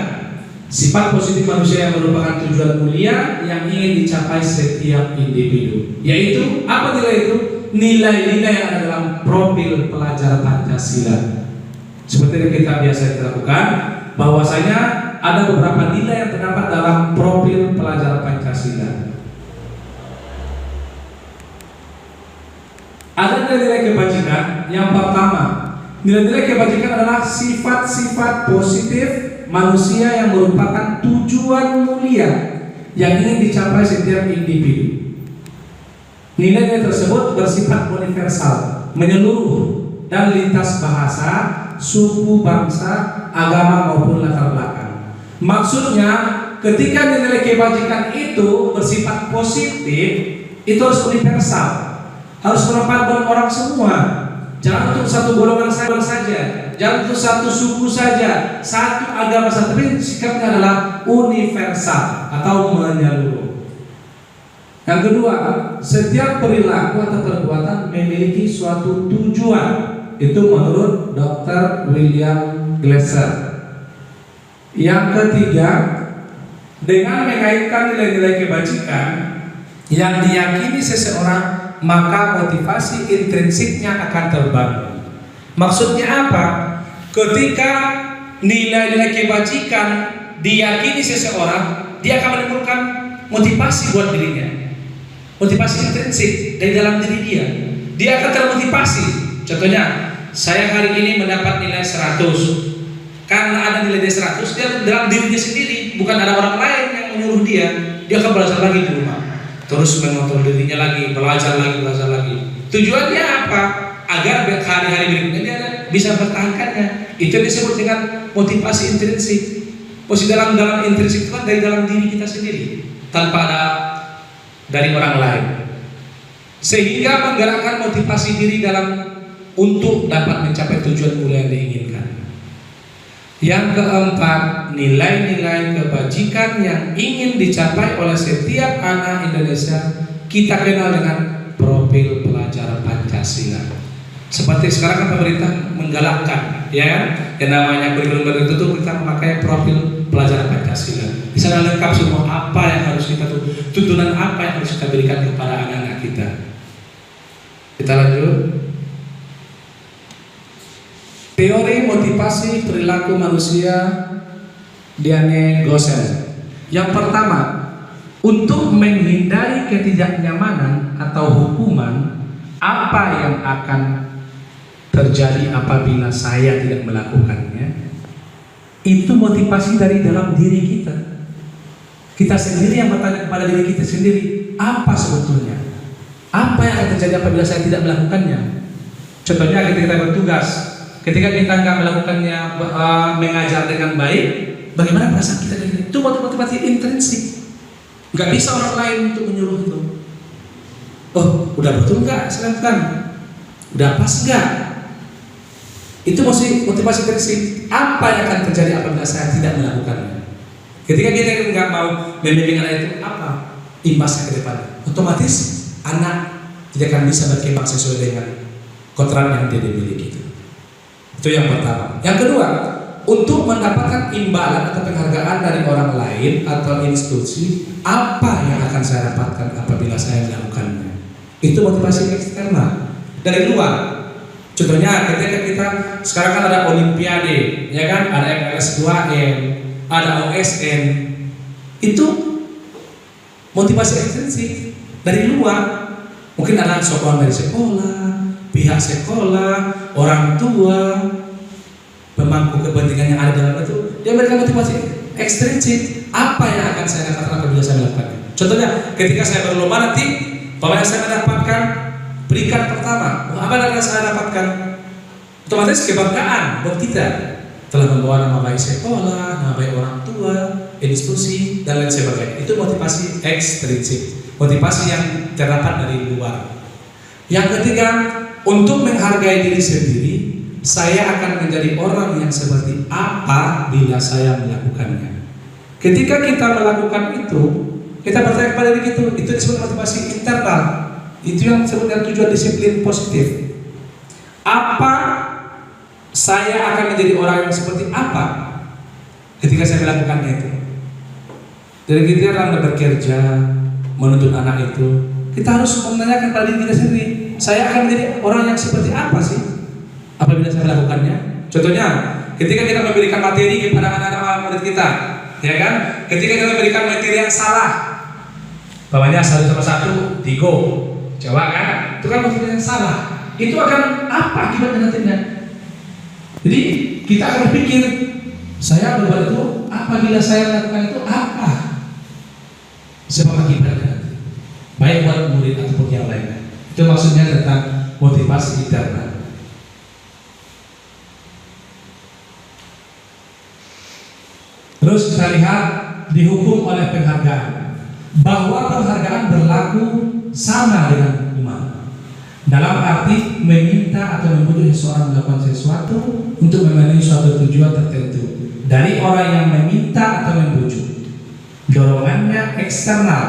Sifat positif manusia yang merupakan tujuan mulia yang ingin dicapai setiap individu. Yaitu apa nilai itu? Nilai-nilai yang ada dalam profil pelajar Pancasila. Seperti yang kita biasa lakukan, bahwasanya ada beberapa nilai yang terdapat dalam profil pelajar Pancasila. Ada nilai-nilai kebajikan. Yang pertama, nilai-nilai kebajikan adalah sifat-sifat positif manusia yang merupakan tujuan mulia yang ingin dicapai setiap individu. Nilai-nilai tersebut bersifat universal, menyeluruh dan lintas bahasa, suku, bangsa, agama maupun latar belakang. Maksudnya, ketika nilai kebajikan itu bersifat positif, itu harus universal, harus bermanfaat orang semua. Jangan untuk satu golongan saja, jangan untuk satu suku saja, satu agama saja, tapi sikapnya adalah universal atau menyeluruh. Yang kedua, setiap perilaku atau perbuatan memiliki suatu tujuan. Itu menurut Dr. William Glasser. Yang ketiga, dengan mengaitkan nilai-nilai kebajikan yang diyakini seseorang, maka motivasi intrinsiknya akan terbangun. Maksudnya apa? Ketika nilai-nilai kebajikan diyakini seseorang, dia akan menimbulkan motivasi buat dirinya. Motivasi intrinsik dari dalam diri dia. Dia akan termotivasi. Contohnya, saya hari ini mendapat nilai 100. Karena ada nilai 100, dia dalam dirinya sendiri, bukan ada orang lain yang menyuruh dia. Dia akan belajar lagi di rumah, terus mengontrol dirinya lagi, belajar lagi. Tujuannya apa? Agar hari-hari berikutnya dia bisa mempertahankannya. Itu disebut dengan motivasi intrinsik. Posisi dalam intrinsik itu kan dari dalam diri kita sendiri, tanpa ada dari orang lain, sehingga menggerakkan motivasi diri untuk dapat mencapai tujuan mulia yang diinginkan. Yang keempat, nilai-nilai kebajikan yang ingin dicapai oleh setiap anak Indonesia kita kenal dengan profil pelajar Pancasila. Seperti sekarang kan pemerintah menggalakkan, ya, yang namanya kurikulum tertentu kita memakai profil pelajar Pancasila. Di sana lengkap semua apa yang harus kita tuntunan apa yang harus kita berikan kepada anak-anak kita. Kita lanjut. Teori motivasi perilaku manusia Diane Gosen. Yang pertama, untuk menghindari ketidaknyamanan atau hukuman, apa yang akan terjadi apabila saya tidak melakukannya? Itu motivasi dari dalam diri kita. Kita sendiri yang bertanya kepada diri kita sendiri, apa sebetulnya? Apa yang akan terjadi apabila saya tidak melakukannya? Contohnya ketika kita bertugas, ketika kita nggak melakukannya, mengajar dengan baik, bagaimana perasaan kita dari itu? Motivasi intrinsik. Nggak bisa orang lain untuk menyuruh itu. Oh, udah betul nggak? Silakan. Udah pas nggak? Itu motivasi intrinsik. Apa yang akan terjadi apabila saya tidak melakukannya? Ketika kita nggak mau membimbing anak itu, apa imbasnya ke depan? Otomatis anak tidak akan bisa berkembang sesuai dengan kodrat yang dia dimiliki. Itu yang pertama. Yang kedua, untuk mendapatkan imbalan atau penghargaan dari orang lain atau institusi, apa yang akan saya dapatkan apabila saya melakukannya? Itu motivasi eksternal dari luar. Contohnya ketika kita sekarang kan ada olimpiade, ya kan, ada MLS 2M, ada OSN. Itu motivasi ekstrinsik dari luar. Mungkin ada sokongan dari sekolah, pihak sekolah, orang tua, pemangku kepentingan yang ada dalam itu. Dia memberikan motivasi ekstrinsik. Apa yang akan saya dapatkan apabila saya melakukannya? Contohnya ketika saya berlomba nanti, bahwa saya mendapatkan peringkat pertama, apa yang akan saya dapatkan? Otomatis kebanggaan buat kita telah membawa nama baik sekolah, nama baik orang tua, institusi, dan lain sebagainya. Itu motivasi ekstrinsik, motivasi yang terdapat dari luar. Yang ketiga, untuk menghargai diri sendiri, saya akan menjadi orang yang seperti apa bila saya melakukannya. Ketika kita melakukan itu, kita bertanya kepada diri kita, itu disebut motivasi internal. Itu yang disebut dengan tujuan disiplin positif. Apa saya akan menjadi orang yang seperti apa ketika saya melakukannya itu? Dari kita dalam bekerja, menuntut anak itu, kita harus menanyakan pada diri kita sendiri, saya akan menjadi orang yang seperti apa sih apabila saya melakukannya? Contohnya, ketika kita memberikan materi kepada anak-anak murid kita, ya kan? Ketika kita memberikan materi yang salah, bawahnya 1+1, 3. Coba kan, itu kan materi yang salah. Itu akan apa akibatnya nantinya? Jadi kita akan berpikir, saya berbuat itu apabila saya melakukan itu apa? Sebab akibatnya, baik buat murid ataupun yang lainnya. Itu maksudnya tentang motivasi internal. Terus kita lihat dihukum oleh penghargaan, bahwa penghargaan berlaku sama dengan hukuman. Dalam arti meminta atau membujuk seseorang melakukan sesuatu untuk memenuhi suatu tujuan tertentu dari orang yang meminta atau membujuk. Dorongannya eksternal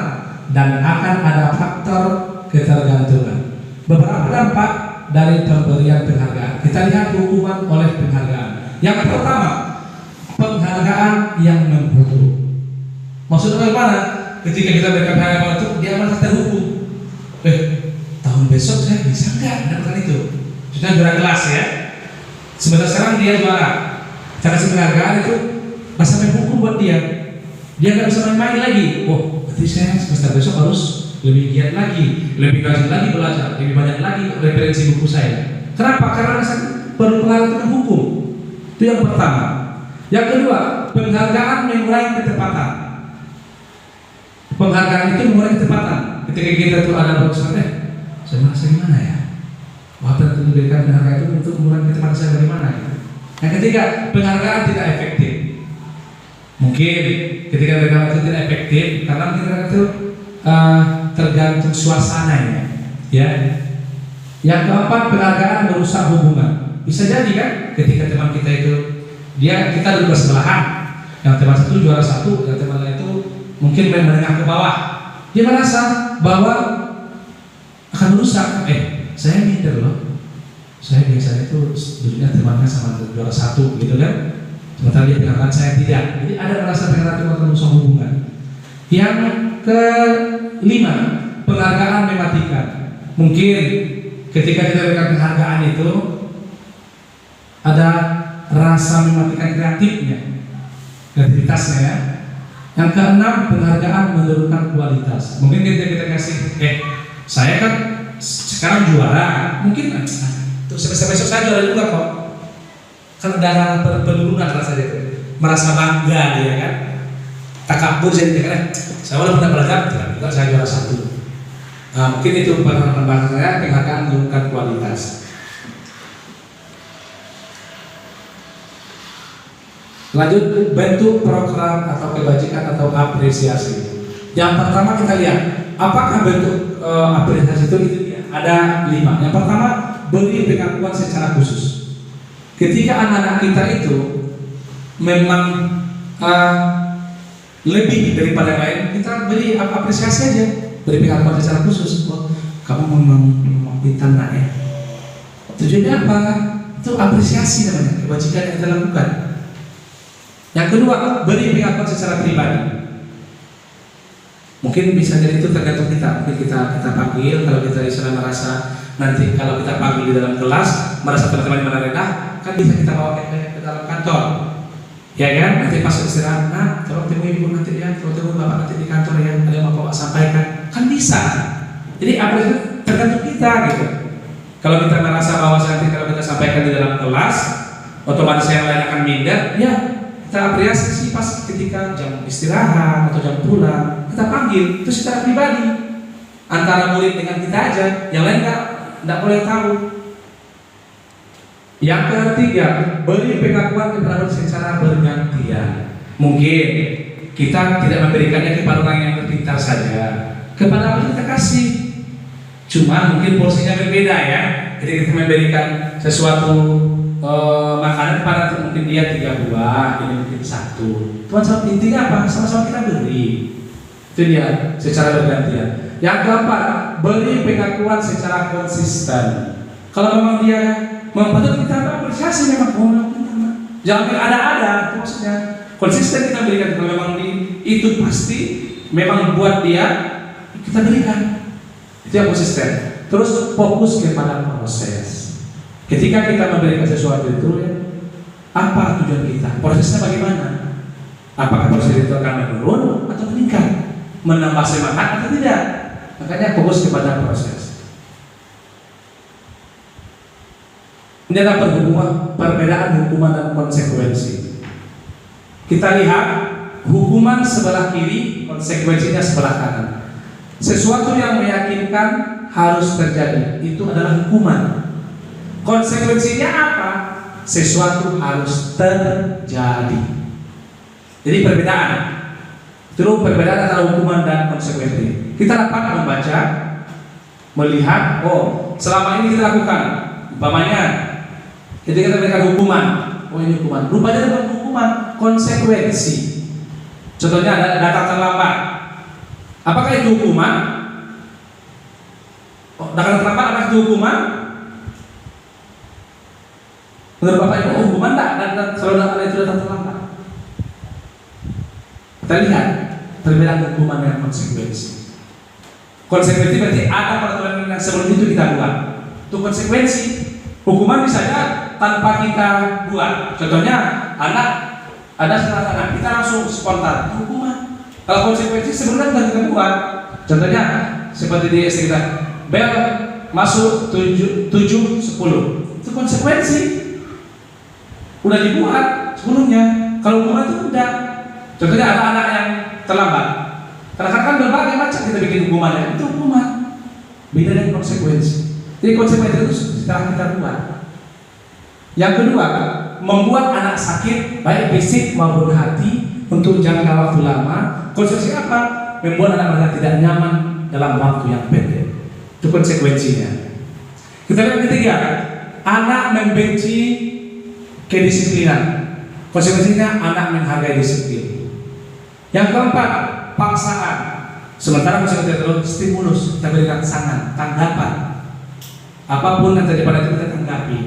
dan akan ada faktor ketergantungan. Beberapa dampak dari pemberian penghargaan. Kita lihat hukuman oleh penghargaan. Yang pertama, penghargaan yang membujuk. Maksudnya bagaimana? Ketika kita berikan penghargaan itu, dia merasa terhukum. Tahun besok saya bisa nggak mendapatkan itu? Sudah juara kelas ya. Sebentar sekarang dia juara. Cara penghargaan itu masa menghukum buat dia. Dia nggak bisa main-main lagi. Oh, berarti saya semester besok harus lebih giat lagi, lebih rajin lagi belajar, lebih banyak lagi referensi buku saya. Kenapa? Karena saya perlu penghargaan itu hukum. Itu yang pertama. Yang kedua, penghargaan mengurangi ketepatan. Penghargaan itu mengurangi ketepatan. Ketika kita tuh ada berusaha, saya merasa gimana ya? Wah, tentu diberikan penghargaan itu untuk mengurangi ketepatan saya bagaimana? Yang ketiga, penghargaan tidak efektif. Mungkin ketika penghargaan itu tidak efektif karena mungkin itu tergantung suasananya, ya. Yang keempat, penghargaan merusak hubungan. Bisa jadi kan, ketika teman kita itu kita duduk sebelahan, yang teman satu juara 1, yang teman lain itu mungkin menengah ke bawah. Dia merasa bahwa akan merusak. Saya minder loh. saya biasanya itu dulunya temannya sama juara 1 gitu kan, sementara dia mengatakan saya tidak. Jadi ada merasa terhati atau musuh hubungan. Yang kelima, penghargaan mematikan. Mungkin ketika kita berikan penghargaan itu ada rasa mematikan kreativitasnya ya. Yang keenam, penghargaan menurunkan kualitas. Mungkin kita kasih, saya kan sekarang juara, mungkin tuh besok saya juara juga kok. Kan ada penurunan rasanya itu, merasa bangga dia kan, takabur jadi dia kan, saya walaupun pernah belajar, tidak juga saya juara 1. Nah, mungkin itu penghargaan saya, penghargaan menurunkan kualitas. Lanjut, bentuk program atau kebajikan atau apresiasi. Yang pertama kita lihat, apakah bentuk apresiasi itu dia? Ada 5. Yang pertama, beri pengakuan secara khusus. Ketika anak-anak kita itu memang lebih daripada yang lain, kita beri apresiasi aja, beri pengakuan secara khusus. Oh, kamu memang pintar nak ya. Tujuannya apa? Itu apresiasi namanya, kebajikan yang kita lakukan. Yang kedua, beri pengakuan secara pribadi. Mungkin bisa jadi itu tergantung kita. Mungkin kita panggil, kalau kita istilah merasa nanti kalau kita panggil di dalam kelas merasa teman-teman mana rendah, kan bisa kita bawa ke dalam kantor. Ya kan? Nanti pas istirahat, nah, tolong temui ibu nanti ya, tolong temui bapak nanti di kantor ya, ada yang mau bapak sampaikan. Kan bisa. Jadi apa itu tergantung kita gitu. Kalau kita merasa bahwa nanti kalau kita sampaikan di dalam kelas, otomatis yang lain akan minder, ya kita apresiasi pas ketika jam istirahat atau jam pulang, kita panggil itu secara pribadi antara murid dengan kita aja, yang lain nggak boleh tahu. Yang ketiga, beri pengakuan kepada secara bergantian. Mungkin kita tidak memberikannya kepada orang yang terpintar saja, kepada orang kita kasih. Cuma mungkin porsinya berbeda ya. Jadi kita memberikan sesuatu makanan kepada mungkin dia 3 buah, ini mungkin 1. Tuhan sama intinya apa? Sama-sama kita beri. Itu dia secara bergantian. Yang keempat, beri pengakuan secara konsisten. Kalau memang dia membantu kita apresiasi memang jangan ada-ada, itu maksudnya konsisten kita berikan. Kalau memang itu pasti memang buat dia kita berikan. Itu yang konsisten. Terus fokus kepada proses. Ketika kita memberikan sesuatu itu, apa tujuan kita? Prosesnya bagaimana? Apakah proses itu akan menurun atau meningkat? Menambah semangat atau tidak? Makanya fokus kepada proses. Ini adalah perbedaan hukuman dan konsekuensi. Kita lihat hukuman sebelah kiri, konsekuensinya sebelah kanan. Sesuatu yang meyakinkan harus terjadi, itu adalah hukuman. Konsekuensinya apa? Sesuatu harus terjadi. Jadi perbedaan. Itu perbedaan antara hukuman dan konsekuensi. Kita dapat membaca, melihat, oh selama ini kita lakukan, umpamanya ketika kita berikan hukuman, oh ini hukuman. Rupanya bukan hukuman, konsekuensi. Contohnya ada datang terlambat. Apakah itu hukuman? Oh, datang terlambat apakah itu hukuman? Menurut Bapak Ibu, hukuman dan saudara itu datang terlambat. Kita lihat perbedaan hukuman dan konsekuensi. Konsekuensi berarti ada peraturan yang sebelum itu kita buat. Itu konsekuensi. Hukuman misalnya tanpa kita buat. Contohnya anak ada salah anak kita langsung spontan hukuman. Kalau konsekuensi sebenarnya sudah kita buat. Contohnya seperti di SD kita, bel masuk 7:10. Itu konsekuensi. Udah dibuat sebelumnya. Kalau hukuman itu udah. Contohnya ada anak yang terlambat. Kadang-kadang kan berbagai macam kita bikin hukumannya. Itu hukuman. Beda dengan konsekuensi. Jadi konsekuensi itu setelah kita buat. Yang kedua, membuat anak sakit baik fisik maupun hati untuk jangka waktu lama. Konsekuensi apa? Membuat anak mereka tidak nyaman dalam waktu yang pendek. Itu konsekuensinya. Kita lihat ketiga, anak membenci kedisiplinan. Konsekuensinya anak menghargai disiplin. Yang keempat, paksaan. Sementara konsekuensi terus stimulus, kita berikan sangat tanggapan. Apapun yang terjadi pada itu kita tanggapi.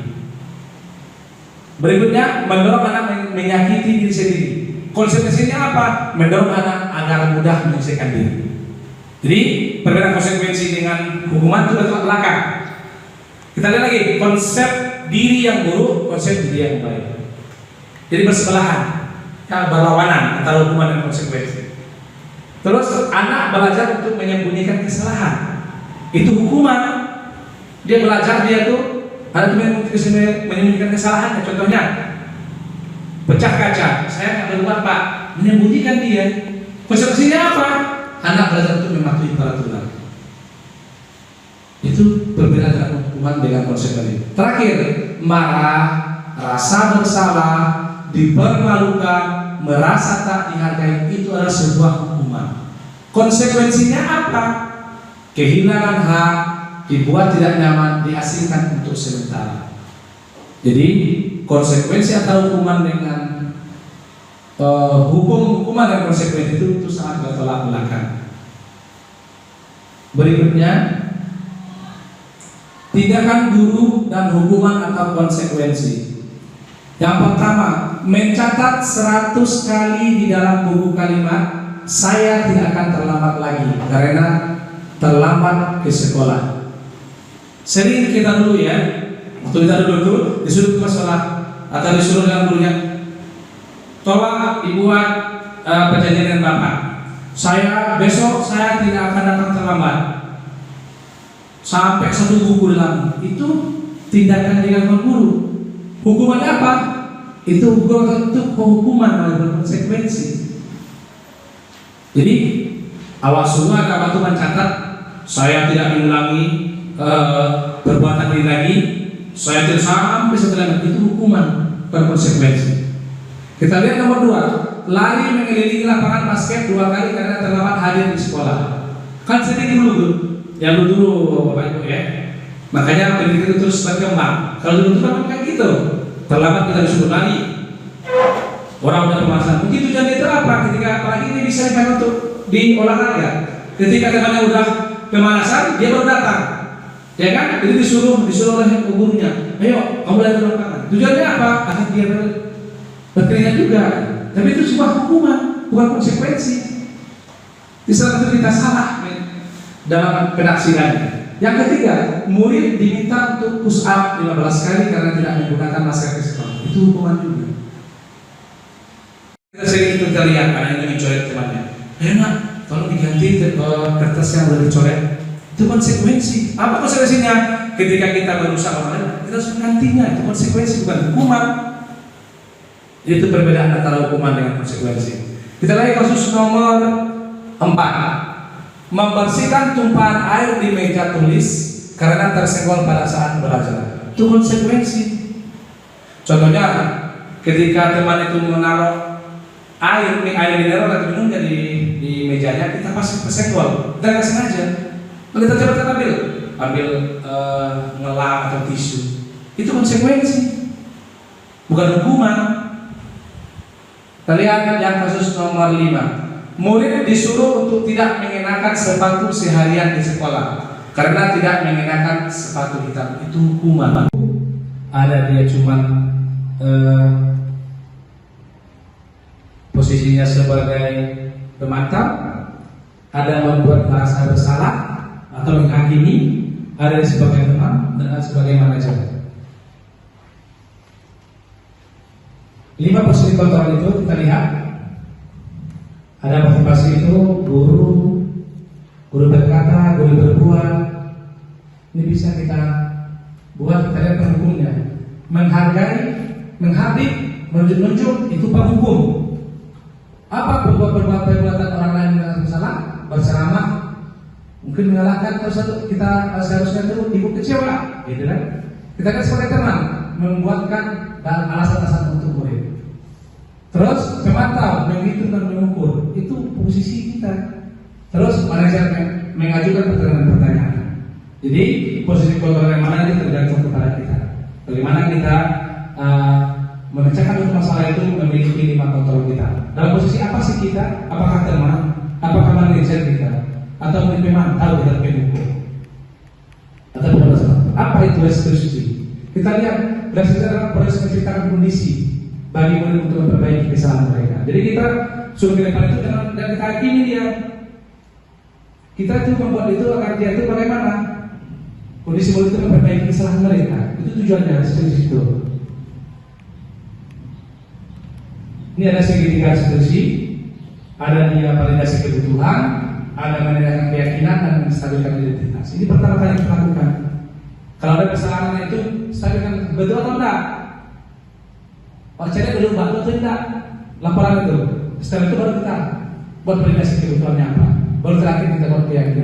Berikutnya, mendorong anak menyakiti diri sendiri. Konsekuensinya apa? Mendorong anak agar mudah menyelesaikan diri. Jadi perbedaan konsekuensi dengan hukuman itu bertolak belakang. Kita lihat lagi konsep diri yang buruk, konsep diri yang baik. Jadi bersebelahan, ya, berlawanan antara hukuman dan konsekuensi. Terus anak belajar untuk menyembunyikan kesalahan. Itu hukuman. Dia belajar, dia tuh ada menyembunyikan kesalahan. Contohnya pecah kaca, saya nggak keluar Pak, menyembunyikan dia. Konsekuensinya apa? Anak belajar untuk mematuhi peraturan. Itu perbedaan antara hukuman dengan konsekuensi. Terakhir, marah, rasa bersalah, dipermalukan, merasa tak dihargai, itu adalah sebuah hukuman. Konsekuensinya apa? Kehilangan hak, dibuat tidak nyaman, diasingkan untuk sementara. Jadi konsekuensi atau hukuman dengan hukuman dan konsekuensi itu sangat bertolak belakang. Berikutnya, tindakan guru dan hukuman atau konsekuensi. Yang pertama, mencatat 100 kali di dalam buku kalimat, saya tidak akan terlambat lagi karena terlambat ke sekolah. Sering kita dulu ya, waktu kita dulu disuruh ke sekolah atau disuruh dengan gurunya, tolong dibuat perjanjian dengan Bapak. Besok saya tidak akan datang terlambat. Sampai 1 buku dalam itu tindakan dengan guru. Hukumannya apa? Itu hukuman oleh berkonsekuensi. Jadi awal semua ada batu mencatat, saya tidak mengulangi perbuatan ini lagi, saya tidak sampai setelah itu hukuman berkonsekuensi. Kita lihat nomor 2, lari mengelilingi lapangan basket 2 kali karena terlambat hadir di sekolah. Kan sering dulu, ya dulu Bapak Ibu ya. Makanya pendidikan itu terus berkembang. Kalau dulu kan kayak gitu, terlambat kita disuruh lari. Orang udah pemanasan. Mungkin tujuan itu apa? Ketika apalagi ini bisa dipakai untuk di olahraga. Ketika temannya udah pemanasan, dia baru datang. Ya kan? Jadi disuruh oleh gurunya, ayo kamu lari ke lapangan. Tujuannya apa? Agar dia berkeringat juga. Tapi itu sebuah hukuman, bukan konsekuensi. Di saat itu kita salah dalam penaksirannya. Yang ketiga, murid diminta untuk push up 15 kali karena tidak menggunakan masker di sekolah. Itu hukuman juga. Kita sering itu lihat anak yang dicoret temannya. Ayo nak, tolong diganti kertas yang udah dicoret. Itu konsekuensi. Apa konsekuensinya? Ketika kita berusaha kita harus menggantinya. Itu konsekuensi, bukan hukuman. Itu perbedaan antara hukuman dengan konsekuensi. Kita lihat kasus nomor 4. Membersihkan tumpahan air di meja tulis karena tersenggol pada saat belajar. Itu konsekuensi. Contohnya, ketika teman itu menaruh air mineral atau minumnya di mejanya, kita pasti tersenggol. Kita nggak sengaja. Kita coba ambil ngelap atau tisu. Itu konsekuensi, bukan hukuman. Kita lihat yang kasus nomor 5. Murid disuruh untuk tidak mengenakan sepatu seharian di sekolah karena tidak mengenakan sepatu hitam. Itu hukuman. Ada dia cuma posisinya sebagai pemantau, ada membuat merasa bersalah atau menghakimi, ada sebagai teman dan ada sebagai manajer. 5 posisi kontrol itu kita lihat. Ada motivasi itu guru berkata, guru berbuat. Ini bisa kita buat, kita lihat penghukumnya. Menghargai, menghardik, menunjuk itu penghukum. Apa perbuatan orang lain yang bersalah? Berceramah, mungkin menyalahkan kita seharusnya itu ibu kecewa, gitu kan? Kita kan sebagai teman membuatkan dan alasan-alasan untuk murid. Terus pemantau, menghitung dan mengukur, itu posisi kita. Terus manajer mengajukan pertanyaan-pertanyaan. Jadi posisi kontrol yang mana itu tergantung kepada kita. Bagaimana kita memecahkan untuk masalah itu memiliki 5 kontrol kita. Dalam posisi apa sih kita? Apakah teman? Apakah manajer kita? Atau pemantau dan pengukur? Atau apa itu proses diskusi. Kita lihat proses adalah proses menciptakan kondisi bagi murid untuk memperbaiki kesalahan mereka. Jadi kita suruh ke depan itu dan kita hakimi dia. Kita tuh membuat itu agar dia itu bagaimana kondisi murid itu memperbaiki kesalahan mereka. Itu tujuannya seperti itu. Ini ada segitiga diskusi, ada dia validasi kebutuhan, ada menandakan keyakinan dan menstabilkan identitas. Ini pertama kali kita lakukan. Kalau ada kesalahan itu, stabilkan betul atau enggak? Oh, cari dulu betul atau enggak? Laporan itu. Setelah itu baru kita buat validasi kebutuhannya apa. Baru terakhir kita buat keyakinan.